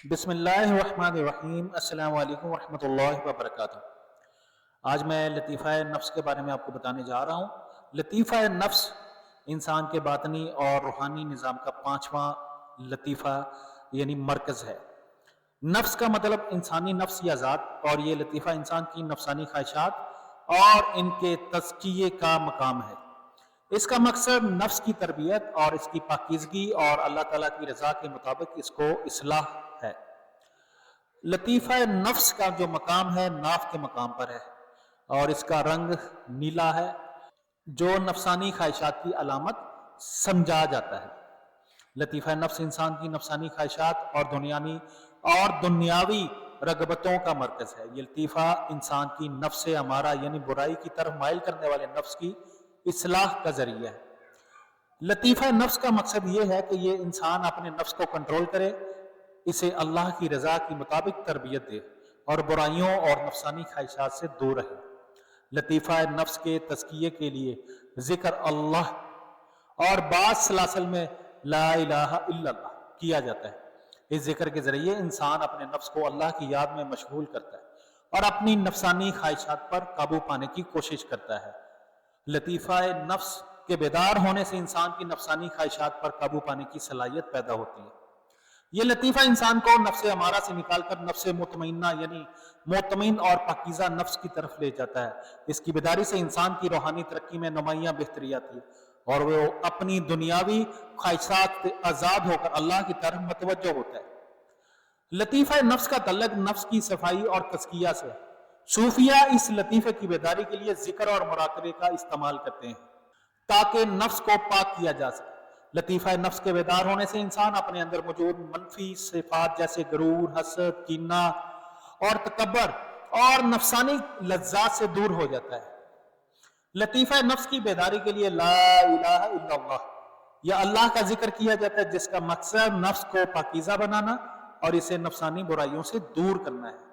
بسم اللہ الرحمن الرحیم۔ السلام علیکم ورحمۃ اللہ وبرکاتہ۔ آج میں لطیفہ نفس کے بارے میں آپ کو بتانے جا رہا ہوں۔ لطیفہ نفس انسان کے باطنی اور روحانی نظام کا 5واں لطیفہ یعنی مرکز ہے۔ نفس کا مطلب انسانی نفس یا ذات، اور یہ لطیفہ انسان کی نفسانی خواہشات اور ان کے تزکیے کا مقام ہے۔ اس کا مقصد نفس کی تربیت اور اس کی پاکیزگی اور اللہ تعالیٰ کی رضا کے مطابق اس کو اصلاح ہے۔ لطیفہ نفس کا جو مقام ہے ناف کے مقام پر ہے، اور اس کا رنگ نیلا ہے، جو نفسانی خواہشات کی علامت سمجھا جاتا ہے۔ لطیفہ نفس انسان کی نفسانی خواہشات اور دنیاوی رغبتوں کا مرکز ہے۔ یہ لطیفہ انسان کی نفس امارہ یعنی برائی کی طرف مائل کرنے والے نفس کی اصلاح کا ذریعہ ہے۔ لطیفہ نفس کا مقصد یہ ہے کہ یہ انسان اپنے نفس کو کنٹرول کرے، اسے اللہ کی رضا کے مطابق تربیت دے اور برائیوں اور نفسانی خواہشات سے دور رہے۔ لطیفہ نفس کے تزکیے کے لیے ذکر اللہ اور بعض سلاسل میں لا الہ الا اللہ کیا جاتا ہے۔ اس ذکر کے ذریعے انسان اپنے نفس کو اللہ کی یاد میں مشغول کرتا ہے اور اپنی نفسانی خواہشات پر قابو پانے کی کوشش کرتا ہے۔ لطیفہ نفس کے بیدار ہونے سے انسان کی نفسانی خواہشات پر قابو پانے کی صلاحیت پیدا ہوتی ہے۔ یہ لطیفہ انسان کو نفس امارہ سے نکال کر نفس مطمئنہ یعنی مطمئن اور پاکیزہ نفس کی طرف لے جاتا ہے۔ اس کی بیداری سے انسان کی روحانی ترقی میں نمایاں بہتری آتی ہے اور وہ اپنی دنیاوی خواہشات سے آزاد ہو کر اللہ کی طرف متوجہ ہوتا ہے۔ لطیفہ نفس کا تعلق نفس کی صفائی اور تزکیہ سے ہے۔ صوفیہ اس لطیفے کی بیداری کے لیے ذکر اور مراقبے کا استعمال کرتے ہیں تاکہ نفس کو پاک کیا جا سکے۔ لطیفہ نفس کے بیدار ہونے سے انسان اپنے اندر موجود منفی صفات جیسے غرور، حسد، کینہ اور تکبر اور نفسانی لذات سے دور ہو جاتا ہے۔ لطیفہ نفس کی بیداری کے لیے لا الہ الا اللہ یا اللہ کا ذکر کیا جاتا ہے، جس کا مقصد نفس کو پاکیزہ بنانا اور اسے نفسانی برائیوں سے دور کرنا ہے۔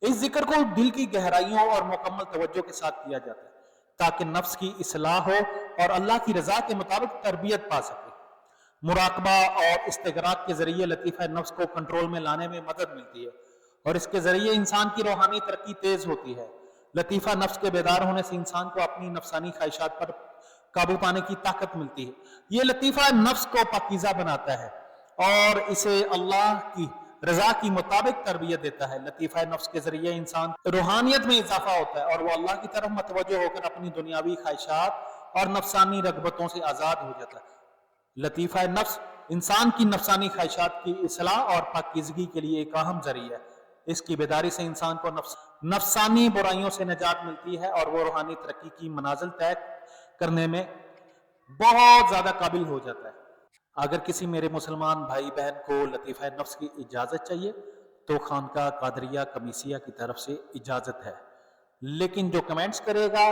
اس ذکر کو دل کی گہرائیوں اور مکمل توجہ کے ساتھ کیا جاتا ہے تاکہ نفس کی اصلاح ہو اور اللہ کی رضا کے مطابق تربیت پا سکے۔ مراقبہ اور استغراق کے ذریعے لطیفہ نفس کو کنٹرول میں لانے میں مدد ملتی ہے اور اس کے ذریعے انسان کی روحانی ترقی تیز ہوتی ہے۔ لطیفہ نفس کے بیدار ہونے سے انسان کو اپنی نفسانی خواہشات پر قابو پانے کی طاقت ملتی ہے۔ یہ لطیفہ نفس کو پاکیزہ بناتا ہے اور اسے اللہ کی رضا کی مطابق تربیت دیتا ہے۔ لطیفہ نفس کے ذریعے انسان روحانیت میں اضافہ ہوتا ہے اور وہ اللہ کی طرف متوجہ ہو کر اپنی دنیاوی خواہشات اور نفسانی رغبتوں سے آزاد ہو جاتا ہے۔ لطیفہ نفس انسان کی نفسانی خواہشات کی اصلاح اور پاکیزگی کے لیے ایک اہم ذریعہ ہے۔ اس کی بیداری سے انسان کو نفسانی برائیوں سے نجات ملتی ہے اور وہ روحانی ترقی کی منازل طے کرنے میں بہت زیادہ قابل ہو جاتا ہے۔ اگر کسی میرے مسلمان بھائی بہن کو لطیفہ نفس کی اجازت چاہیے تو خانقاہ قادریہ کمیسیہ کی طرف سے اجازت ہے، لیکن جو کمنٹس کرے گا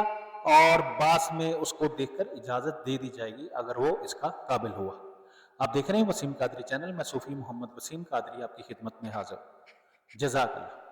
اور بعض میں اس کو دیکھ کر اجازت دے دی جائے گی اگر وہ اس کا قابل ہوا۔ آپ دیکھ رہے ہیں وسیم قادری چینل، میں صوفی محمد وسیم قادری آپ کی خدمت میں حاضر۔ جزاک اللہ۔